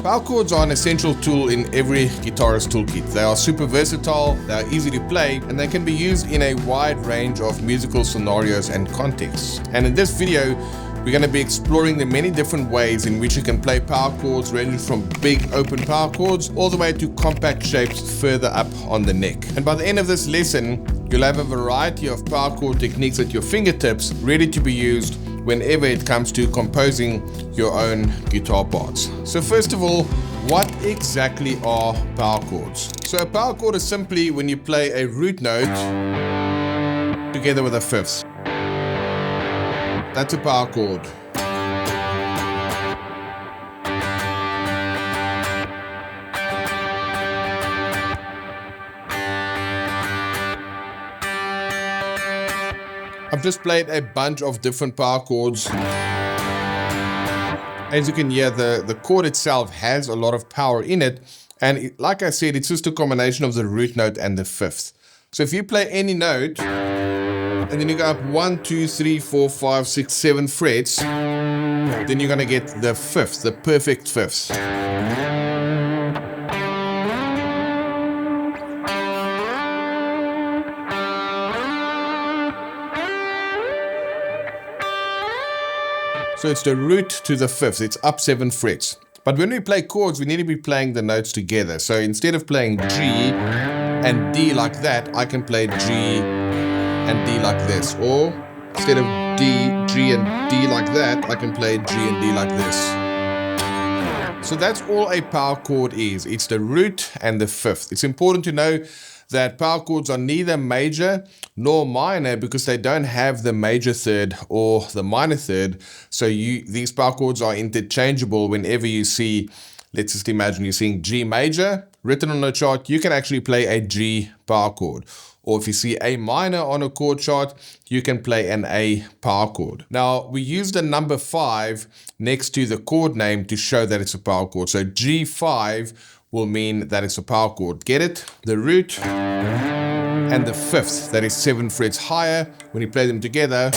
Power chords are an essential tool in every guitarist toolkit. They are super versatile, they are easy to play, and they can be used in a wide range of musical scenarios and contexts. And in this video, we're going to be exploring the many different ways in which you can play power chords, ranging from big open power chords all the way to compact shapes further up on the neck. And by the end of this lesson, you'll have a variety of power chord techniques at your fingertips, ready to be used whenever it comes to composing your own guitar parts. So first of all, what exactly are power chords? So a power chord is simply when you play a root note together with a fifth. That's a power chord. I've just played a bunch of different power chords. As you can hear, the chord itself has a lot of power in it. And like I said, it's just a combination of the root note and the fifth. So if you play any note, and then you go up 1, 2, 3, 4, 5, 6, 7 frets, then you're going to get the fifth, the perfect fifth. So it's the root to the fifth, it's up 7 frets. But when we play chords, we need to be playing the notes together. So instead of playing G and D like that, I can play G and D like this. Or instead of D, G and D like that, I can play G and D like this. So that's all a power chord is. It's the root and the fifth. It's important to know that power chords are neither major nor minor because they don't have the major third or the minor third. So these power chords are interchangeable whenever you see, let's just imagine you're seeing G major written on a chart, you can actually play a G power chord. Or if you see A minor on a chord chart, you can play an A power chord. Now, we use the number 5 next to the chord name to show that it's a power chord. So G5 will mean that it's a power chord. Get it? The root and the fifth, that is 7 frets higher. When you play them together,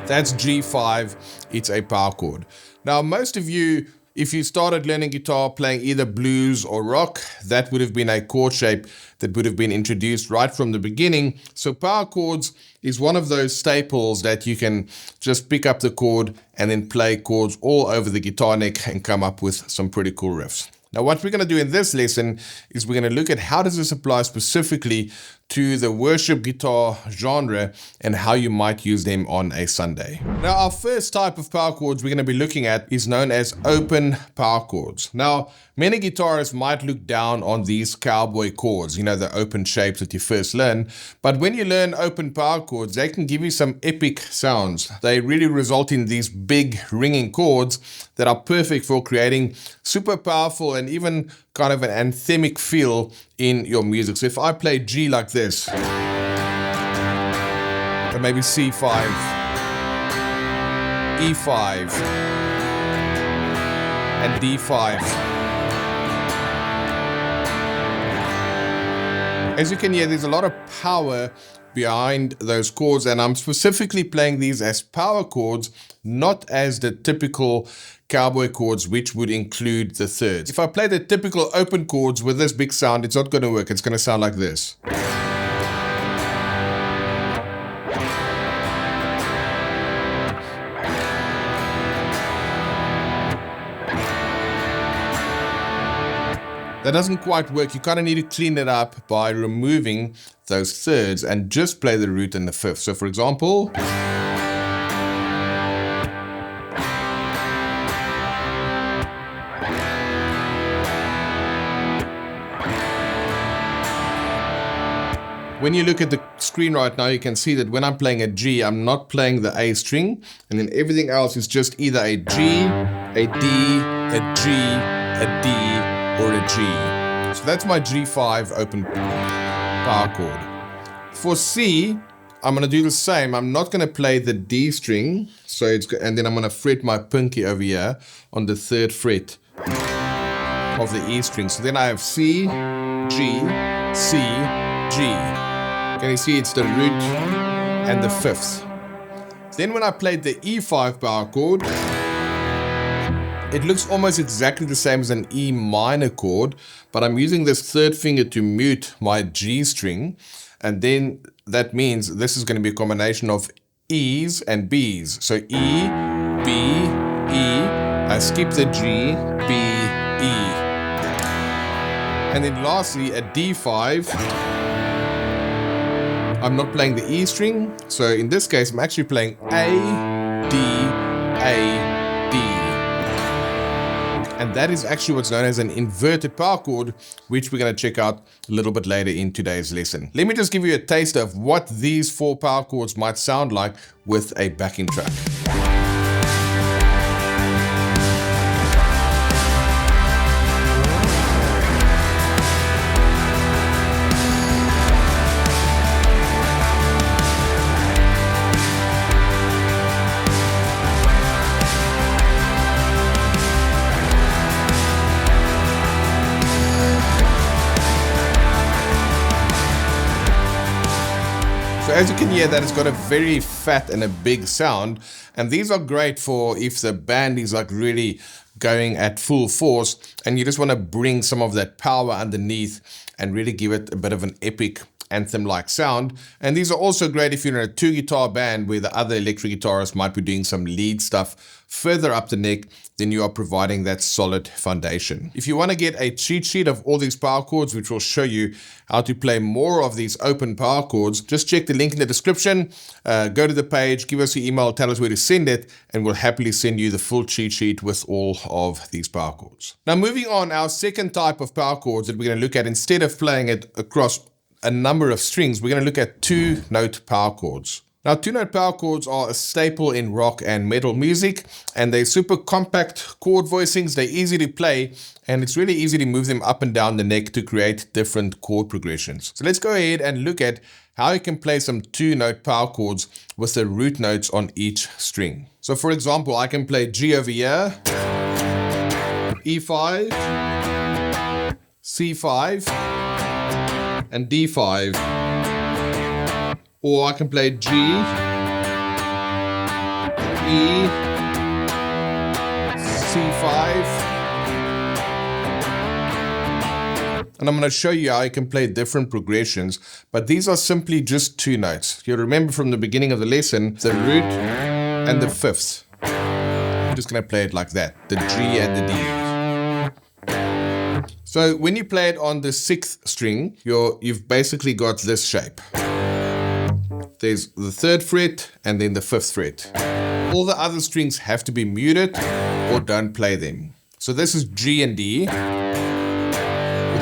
that's G5. It's a power chord. Now, most of you, if you started learning guitar playing either blues or rock, that would have been a chord shape that would have been introduced right from the beginning. So power chords is one of those staples that you can just pick up the chord and then play chords all over the guitar neck and come up with some pretty cool riffs. Now, what we're going to do in this lesson is we're going to look at how does this apply specifically to the worship guitar genre and how you might use them on a Sunday. Now, our first type of power chords we're going to be looking at is known as open power chords. Now, many guitarists might look down on these cowboy chords, you know, the open shapes that you first learn. But when you learn open power chords, they can give you some epic sounds. They really result in these big ringing chords that are perfect for creating super powerful and even kind of an anthemic feel in your music. So if I play G like this, or maybe C5, E5, and D5. As you can hear, there's a lot of power behind those chords, and I'm specifically playing these as power chords, not as the typical cowboy chords, which would include the thirds. If I play the typical open chords with this big sound, it's not going to work. It's going to sound like this. That doesn't quite work. You kind of need to clean it up by removing those thirds and just play the root and the fifth. So for example, when you look at the screen right now, you can see that when I'm playing a G, I'm not playing the A string, and then everything else is just either a G, a D, a G, a D, or a G. So that's my G5 open power chord. For C, I'm going to do the same. I'm not going to play the D string, and then I'm going to fret my pinky over here on the 3rd fret of the E string. So then I have C, G, C, G. Can you see it's the root and the 5th. Then when I played the E5 power chord, It looks almost exactly the same as an E minor chord, but I'm using this third finger to mute my G string, and then that means this is going to be a combination of E's and B's. So E, B, E, I skip the G, B, E. And then lastly, a D5, I'm not playing the E string, so in this case I'm actually playing A, D, A, D. And that is actually what's known as an inverted power chord, which we're going to check out a little bit later in today's lesson. Let me just give you a taste of what these 4 power chords might sound like with a backing track. So as you can hear, that it's got a very fat and a big sound, and these are great for if the band is like really going at full force and you just want to bring some of that power underneath and really give it a bit of an epic anthem-like sound. And these are also great if you're in a 2-guitar band where the other electric guitarist might be doing some lead stuff further up the neck, then you are providing that solid foundation. If you want to get a cheat sheet of all these power chords, which will show you how to play more of these open power chords, just check the link in the description, go to the page, give us your email, tell us where to send it, and we'll happily send you the full cheat sheet with all of these power chords. Now moving on, our second type of power chords that we're going to look at, instead of playing it across a number of strings, we're going to look at 2-note power chords. Now, 2-note power chords are a staple in rock and metal music, and they're super compact chord voicings. They're easy to play, and it's really easy to move them up and down the neck to create different chord progressions. So let's go ahead and look at how you can play some 2-note power chords with the root notes on each string. So for example, I can play G over here, E5, C5, and D5, or I can play G, E, C5, and I'm going to show you how you can play different progressions, but these are simply just 2 notes. You remember from the beginning of the lesson, the root and the fifth. I'm just going to play it like that, the G and the D. So when you play it on the 6th string, you've basically got this shape. There's the 3rd fret and then the 5th fret. All the other strings have to be muted or don't play them. So this is G and D with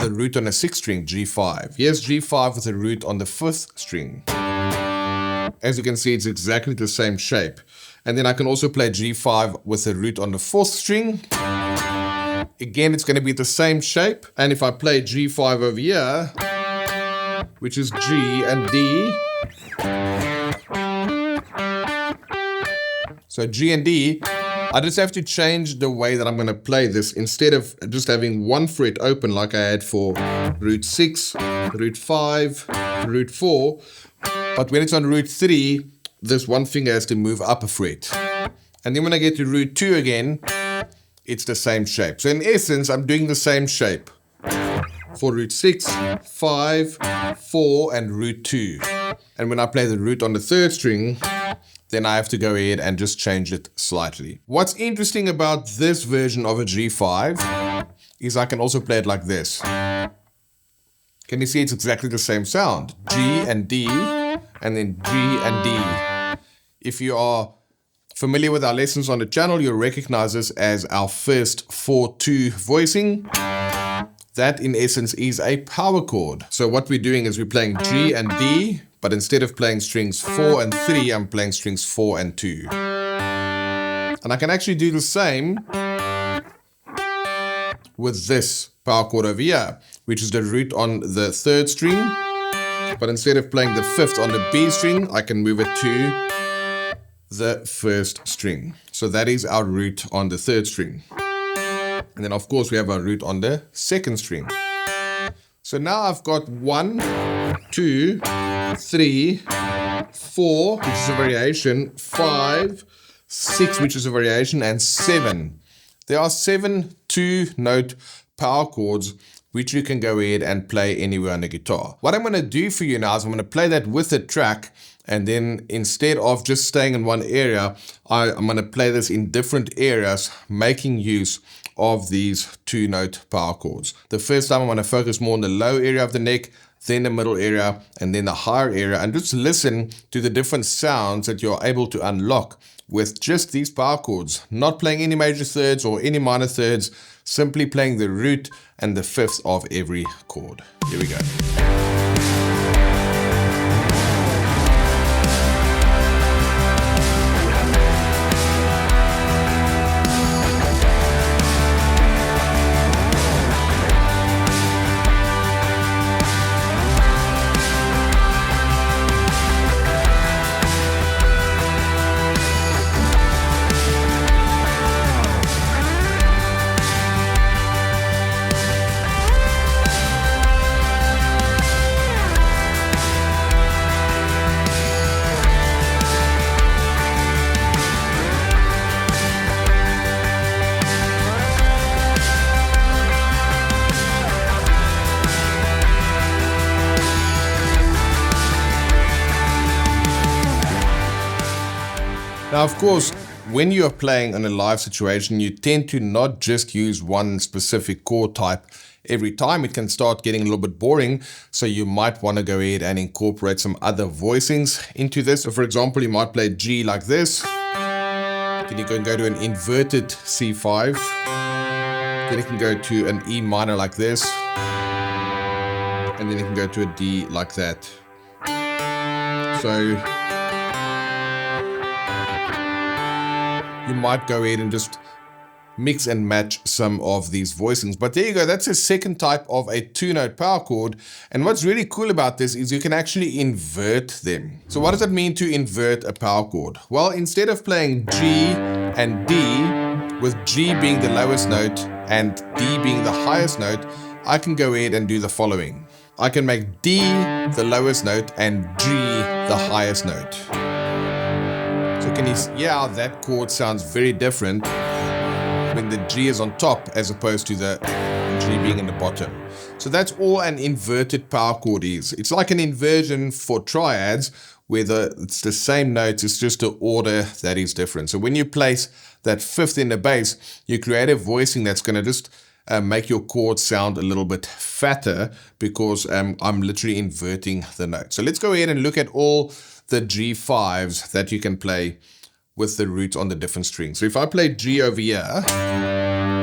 a root on the 6th string, G5. Here's G5 with a root on the 5th string. As you can see, it's exactly the same shape. And then I can also play G5 with a root on the 4th string. Again, it's going to be the same shape. And if I play G5 over here, which is G and D, so G and D, I just have to change the way that I'm going to play this. Instead of just having one fret open like I had for root 6, root 5, root 4, but when it's on root 3, this one finger has to move up a fret. And then when I get to root 2 again, it's the same shape. So in essence, I'm doing the same shape for root 6, 5, 4, and root 2. And when I play the root on the 3rd string, then I have to go ahead and just change it slightly. What's interesting about this version of a G5 is I can also play it like this. Can you see it's exactly the same sound? G and D, and then G and D. If you are familiar with our lessons on the channel, you'll recognize this as our first 4-2 voicing. That in essence is a power chord. So what we're doing is we're playing G and D, but instead of playing strings 4 and 3, I'm playing strings 4 and 2. And I can actually do the same with this power chord over here, which is the root on the 3rd string. But instead of playing the 5th on the B string, I can move it to the 1st string. So that is our root on the 3rd string. And then of course we have our root on the 2nd string. So now I've got 1, 2, 3, 4, which is a variation, 5, 6, which is a variation, and 7. there are 7 2-note power chords which you can go ahead and play anywhere on the guitar. What I'm going to do for you now is I'm going to play that with the track, and then instead of just staying in one area, I'm going to play this in different areas, making use of these 2-note power chords. The first time I'm going to focus more on the low area of the neck, then the middle area, and then the higher area, and just listen to the different sounds that you're able to unlock with just these power chords, not playing any major thirds or any minor thirds, simply playing the root and the fifth of every chord. Here we go. Now, of course, when you are playing in a live situation, you tend to not just use one specific chord type every time. It can start getting a little bit boring, so you might want to go ahead and incorporate some other voicings into this. So for example, you might play G like this, then you can go to an inverted C5, then you can go to an E minor like this, and then you can go to a D like that. So you might go ahead and just mix and match some of these voicings. But there you go, that's a second type of a 2-note power chord. And what's really cool about this is you can actually invert them. So what does it mean to invert a power chord? Well, instead of playing G and D, with G being the lowest note and D being the highest note, I can go ahead and do the following. I can make D the lowest note and G the highest note. So can you hear how that chord sounds very different when the G is on top as opposed to the G being in the bottom? So that's all an inverted power chord is. It's like an inversion for triads where it's the same notes, it's just the order that is different. So when you place that fifth in the bass, you create a voicing that's going to just make your chord sound a little bit fatter because I'm literally inverting the note. So let's go ahead and look at all the G5s that you can play with the root on the different strings. So if I play G over here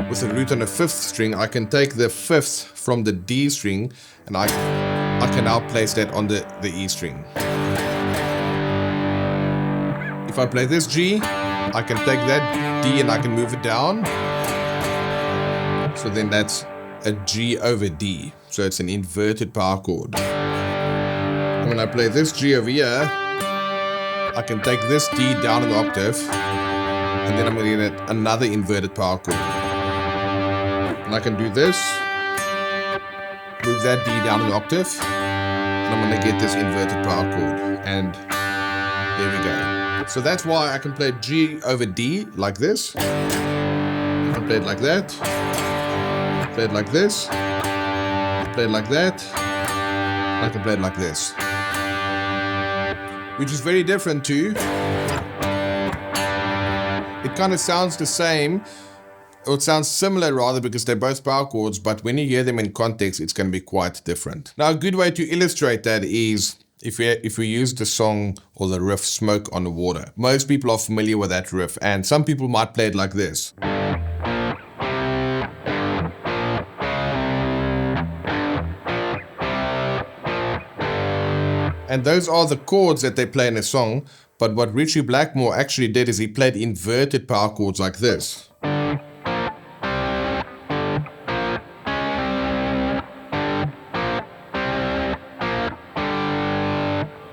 with the root on the 5th string, I can take the 5th from the D string and I can now place that on the E string. If I play this G, I can take that D and I can move it down. So then that's a G over D. So it's an inverted power chord. And when I play this G over here, I can take this D down an octave, and then I'm going to get another inverted power chord. And I can do this, move that D down an octave, and I'm going to get this inverted power chord. And there we go. So that's why I can play G over D like this. I can play it like that, play it like this, play it like that, I can play it like this. Which is very different to, it kind of sounds the same, or it sounds similar rather, because they're both power chords, but when you hear them in context, it's going to be quite different. Now, a good way to illustrate that is if we use the song or the riff Smoke on the Water. Most people are familiar with that riff, and some people might play it like this. And those are the chords that they play in a song, but what Ritchie Blackmore actually did is he played inverted power chords like this.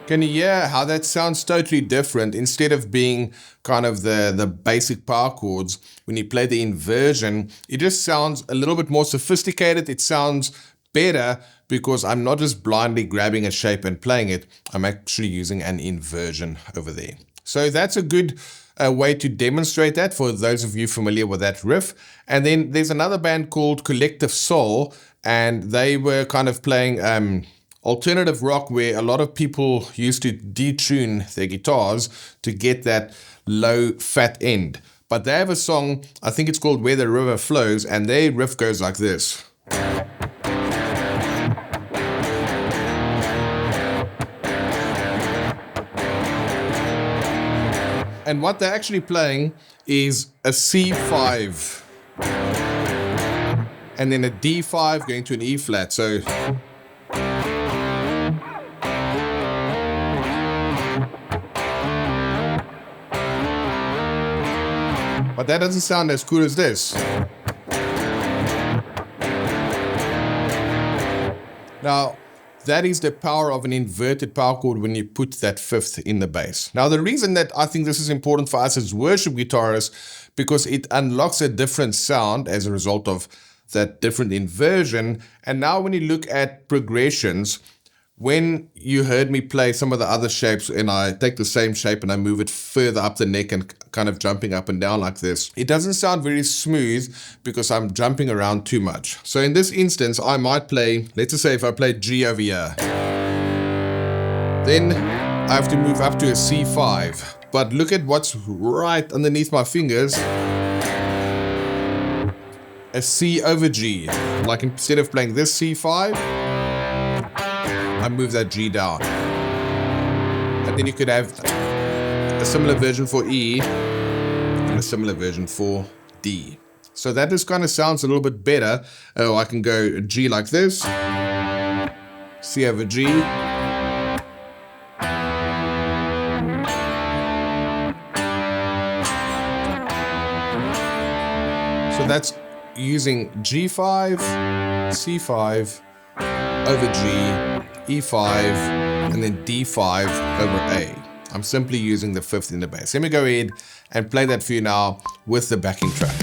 Can you hear how that sounds totally different? Instead of being kind of the basic power chords, when you play the inversion, it just sounds a little bit more sophisticated. It sounds better because I'm not just blindly grabbing a shape and playing it. I'm actually using an inversion over there. So that's a good a way to demonstrate that for those of you familiar with that riff. And then there's another band called Collective Soul, and they were kind of playing alternative rock where a lot of people used to detune their guitars to get that low fat end. But they have a song, I think it's called Where the River Flows, and their riff goes like this. And what they're actually playing is a C5 and then a D5 going to an E flat. So but that doesn't sound as cool as this. Now, that is the power of an inverted power chord when you put that fifth in the bass. Now, the reason that I think this is important for us as worship guitarists, because it unlocks a different sound as a result of that different inversion. And now when you look at progressions, when you heard me play some of the other shapes and I take the same shape and I move it further up the neck and kind of jumping up and down like this, it doesn't sound very smooth because I'm jumping around too much. So in this instance, I might play, let's just say if I play G over here, then I have to move up to a C5. But look at what's right underneath my fingers. A C over G. Like instead of playing this C5, I move that G down. And then you could have a similar version for E and a similar version for D. So that just kind of sounds a little bit better. Oh, I can go G like this, C over G. So that's using G5, C5 over G, E5, and then D5 over A. I'm simply using the fifth in the bass. Let me go ahead and play that for you now with the backing track.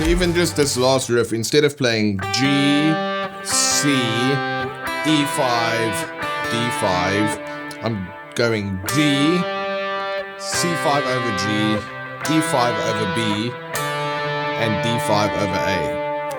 So even just this last riff, instead of playing G, C, E5, D5, I'm going G, C5 over G, E5 over B, and D5 over A.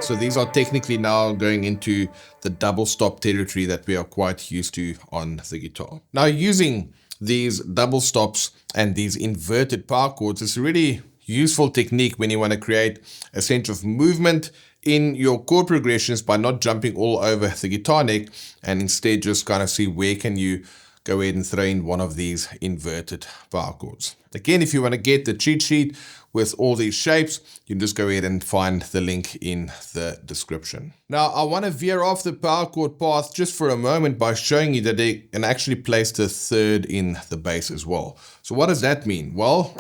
So these are technically now going into the double stop territory that we are quite used to on the guitar. Now using these double stops and these inverted power chords is a really useful technique when you want to create a sense of movement in your chord progressions by not jumping all over the guitar neck, and instead just kind of see where can you go ahead and throw in one of these inverted power chords. Again, if you want to get the cheat sheet with all these shapes, you can just go ahead and find the link in the description. Now, I want to veer off the power chord path just for a moment by showing you that they can actually place the third in the bass as well. So what does that mean? Well,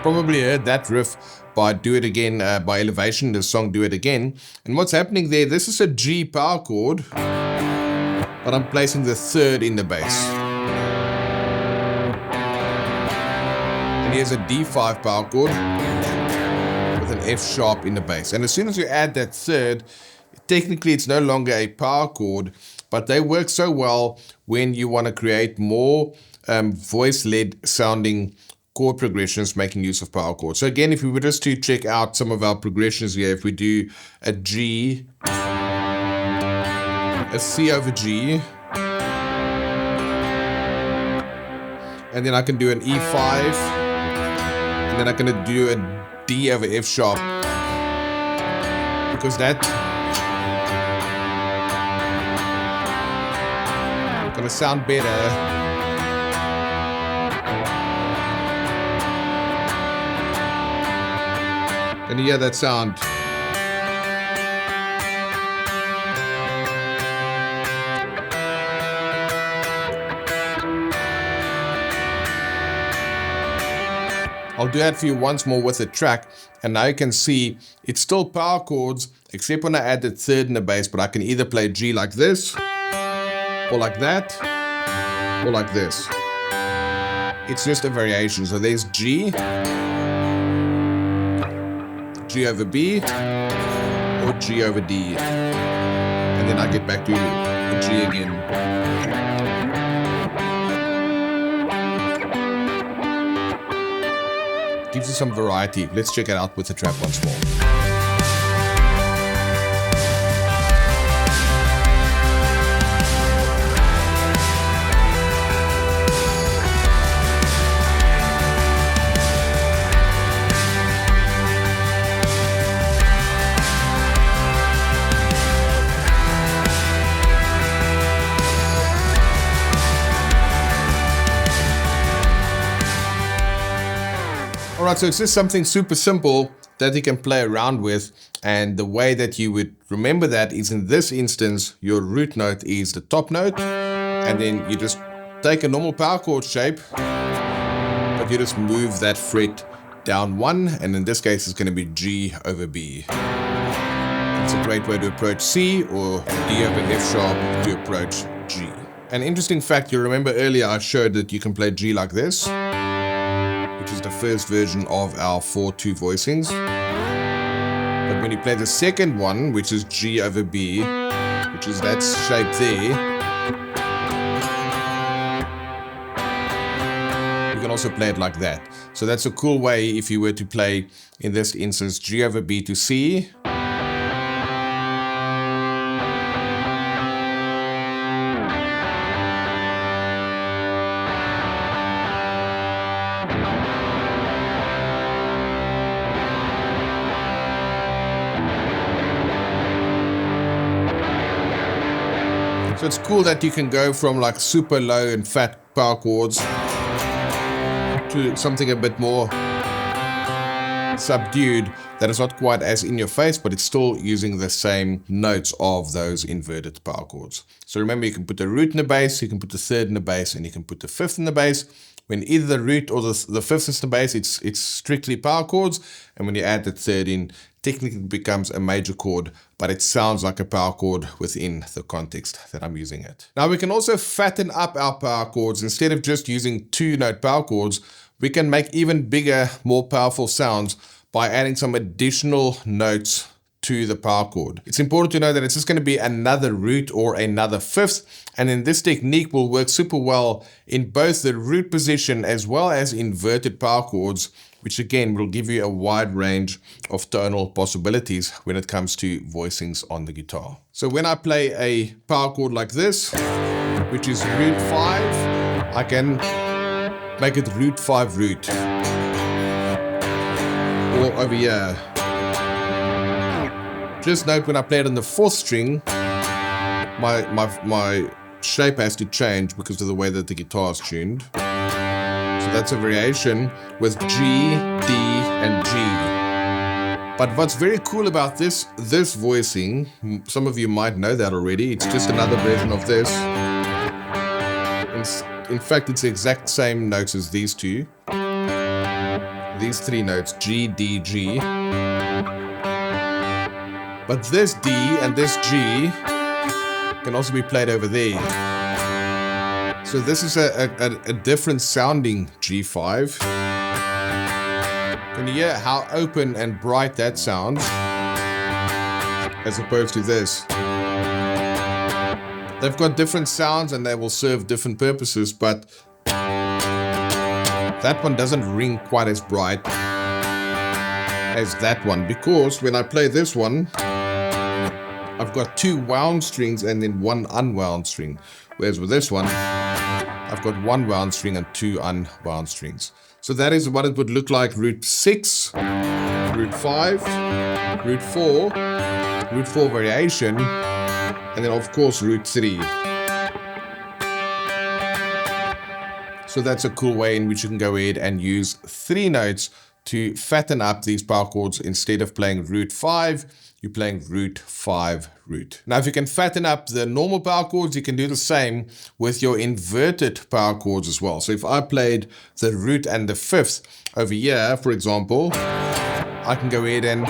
probably heard that riff by Do It Again, by Elevation, the song Do It Again. And what's happening there, this is a G power chord, but I'm placing the third in the bass. And here's a D5 power chord with an F sharp in the bass. And as soon as you add that third, technically it's no longer a power chord, but they work so well when you want to create more voice-led sounding chord progressions making use of power chords. So again, if we were just to check out some of our progressions here, if we do a G, a C over G, and then I can do an E5, and then I can do a D over F sharp, because that's gonna sound better. Can you hear that sound? I'll do that for you once more with the track, and now you can see it's still power chords, except when I add the third in the bass, but I can either play G like this, or like that, or like this. It's just a variation. So there's G, G over B, or G over D. And then I get back to G again. Gives you some variety. Let's check it out with the track once more. Alright, so it's just something super simple that you can play around with, and the way that you would remember that is, in this instance, your root note is the top note, and then you just take a normal power chord shape, but you just move that fret down one, and in this case it's going to be G over B. It's a great way to approach C, or D over F sharp to approach G. An interesting fact, you remember earlier I showed that you can play G like this, which is the first version of our 4/2 voicings. But when you play the second one, which is G over B, which is that shape there, you can also play it like that. So that's a cool way if you were to play, in this instance, G over B to C. So it's cool that you can go from like super low and fat power chords to something a bit more subdued, that is not quite as in your face, but it's still using the same notes of those inverted power chords. So remember, you can put the root in the bass, you can put the third in the bass, and you can put the fifth in the bass. When either the root or the fifth is in the bass, it's strictly power chords, and when you add the third in, technically it becomes a major chord, but it sounds like a power chord within the context that I'm using it. Now we can also fatten up our power chords. Instead of just using 2-note power chords, we can make even bigger, more powerful sounds by adding some additional notes to the power chord. It's important to know that it's just going to be another root or another fifth, and then this technique will work super well in both the root position as well as inverted power chords, which again will give you a wide range of tonal possibilities when it comes to voicings on the guitar. So when I play a power chord like this, which is root 5, I can make it root 5 root. Or over here. Just note when I play it on the 4th string, my shape has to change because of the way that the guitar is tuned. So that's a variation with G, D, and G. But what's very cool about this voicing, some of you might know that already, it's just another version of this. In fact, it's the exact same notes as these two. These 3 notes, G, D, G. But this D and this G can also be played over there. So this is a different sounding G5. Can you hear how open and bright that sounds as opposed to this? They've got different sounds and they will serve different purposes, but that one doesn't ring quite as bright as that one, because when I play this one, I've got 2 wound strings and then 1 unwound string. Whereas with this one, I've got 1 wound string and 2 unwound strings. So that is what it would look like: root 6, root 5, root 4, root 4 variation, and then of course root 3. So that's a cool way in which you can go ahead and use 3 notes to fatten up these power chords. Instead of playing root 5, you're playing root 5 root. Now, if you can fatten up the normal power chords, you can do the same with your inverted power chords as well. So if I played the root and the 5th over here, for example, I can go ahead and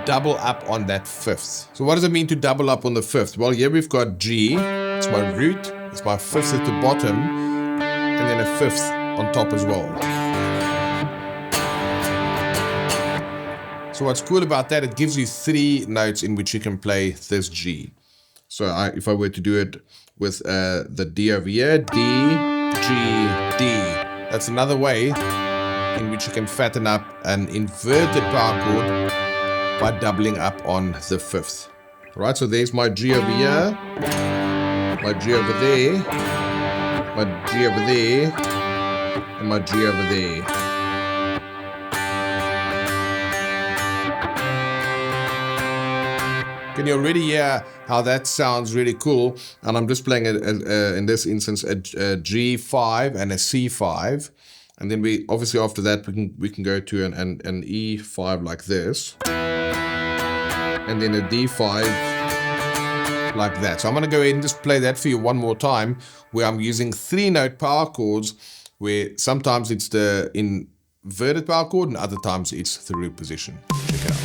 double up on that 5th. So what does it mean to double up on the 5th? Well, here we've got G, it's my root, it's my 5th at the bottom, and then a 5th on top as well. So what's cool about that, it gives you 3 notes in which you can play this G. So if I were to do it with the D over here, D, G, D. That's another way in which you can fatten up an inverted power chord by doubling up on the 5th. All right, so there's my G over here, my G over there, my G over there, and my G over there. Can you already hear how that sounds really cool? And I'm just playing, in this instance, a G5 and a C5. And then we, obviously after that, we can go to an E5 like this. And then a D5 like that. So I'm going to go ahead and just play that for you one more time, where I'm using 3-note power chords, where sometimes it's the inverted power chord and other times it's the root position. Check it out.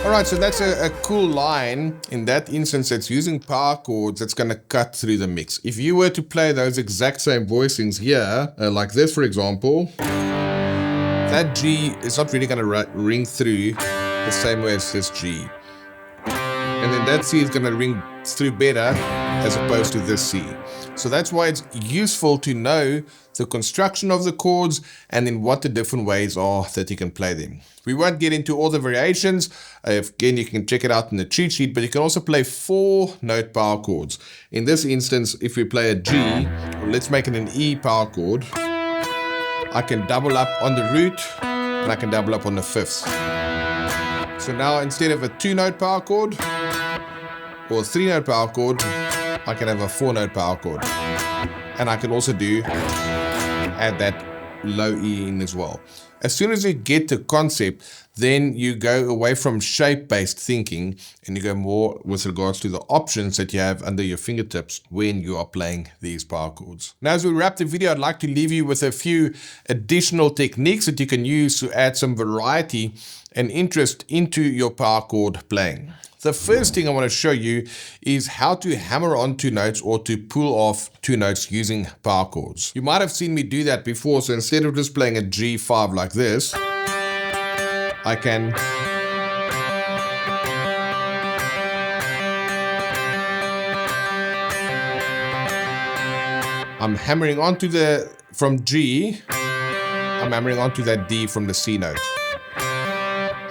Alright, so that's a cool line. In that instance, it's using power chords that's going to cut through the mix. If you were to play those exact same voicings here, like this for example, that G is not really going to ring through the same way as this G. And then that C is going to ring through better as opposed to this C. So that's why it's useful to know the construction of the chords and then what the different ways are that you can play them. We won't get into all the variations. Again, you can check it out in the cheat sheet, but you can also play 4-note power chords. In this instance, if we play a G, let's make it an E power chord. I can double up on the root and I can double up on the 5th. So now instead of a 2-note power chord or a 3-note power chord, I can have a 4-note power chord. And I can also add that low E in as well. As soon as you get the concept, then you go away from shape-based thinking and you go more with regards to the options that you have under your fingertips when you are playing these power chords. Now, as we wrap the video, I'd like to leave you with a few additional techniques that you can use to add some variety and interest into your power chord playing. The first thing I want to show you is how to hammer on 2 notes or to pull off 2 notes using power chords. You might have seen me do that before, so instead of just playing a G5 like this, I can I'm hammering onto from G, I'm hammering onto that D from the C note.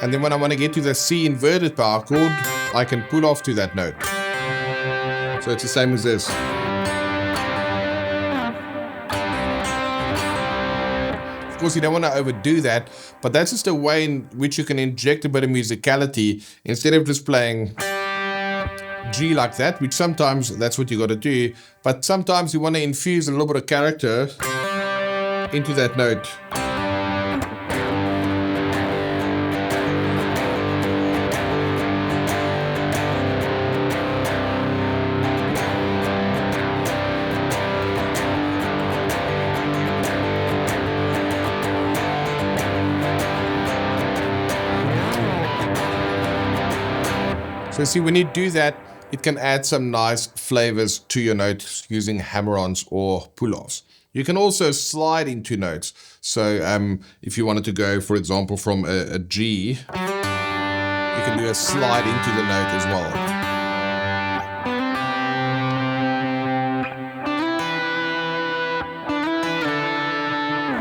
And then when I want to get to the C inverted power chord, I can pull off to that note. So it's the same as this. Of course, you don't want to overdo that, but that's just a way in which you can inject a bit of musicality instead of just playing G like that, which sometimes that's what you got to do, but sometimes you want to infuse a little bit of character into that note. So see, when you do that, it can add some nice flavors to your notes using hammer-ons or pull-offs. You can also slide into notes. So if you wanted to go, for example, from a G, you can do a slide into the note as well.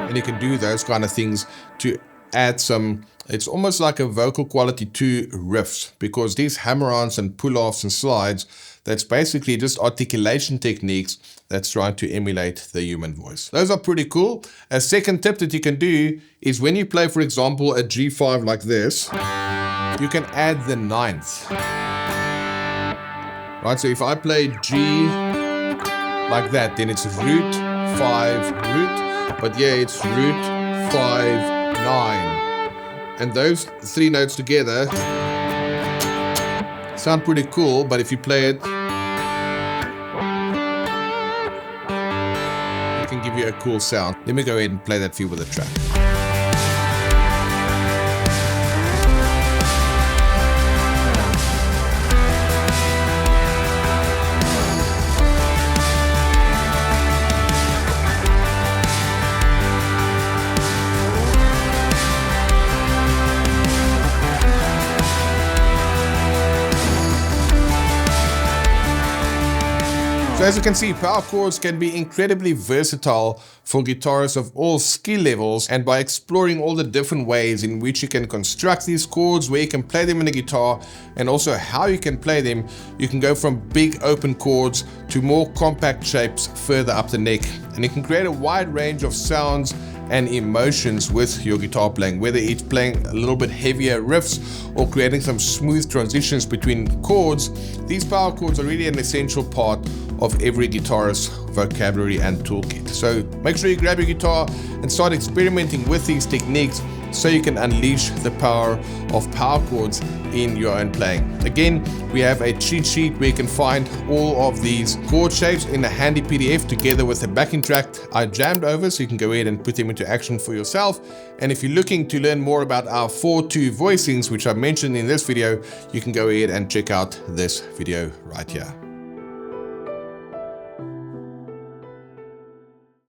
And you can do those kind of things to add some, it's almost like a vocal quality to riffs, because these hammer-ons and pull-offs and slides, that's basically just articulation techniques that's trying to emulate the human voice. Those are pretty cool. A second tip that you can do is when you play, for example, a G5 like this, you can add the ninth. Right, so if I play G like that, then it's root, 5, root, but yeah, it's root, 5, 9. And those three notes together sound pretty cool, but if you play it, it can give you a cool sound. Let me go ahead and play that for you with a track. So as you can see, power chords can be incredibly versatile for guitarists of all skill levels, and by exploring all the different ways in which you can construct these chords, where you can play them in a guitar, and also how you can play them, you can go from big open chords to more compact shapes further up the neck, and you can create a wide range of sounds and emotions with your guitar playing, whether it's playing a little bit heavier riffs or creating some smooth transitions between chords. These power chords are really an essential part of every guitarist's vocabulary and toolkit. So make sure you grab your guitar and start experimenting with these techniques so you can unleash the power of power chords in your own playing. Again, we have a cheat sheet where you can find all of these chord shapes in a handy PDF together with a backing track I jammed over, so you can go ahead and put them into action for yourself. And if you're looking to learn more about our 4/2 voicings, which I mentioned in this video, you can go ahead and check out this video right here.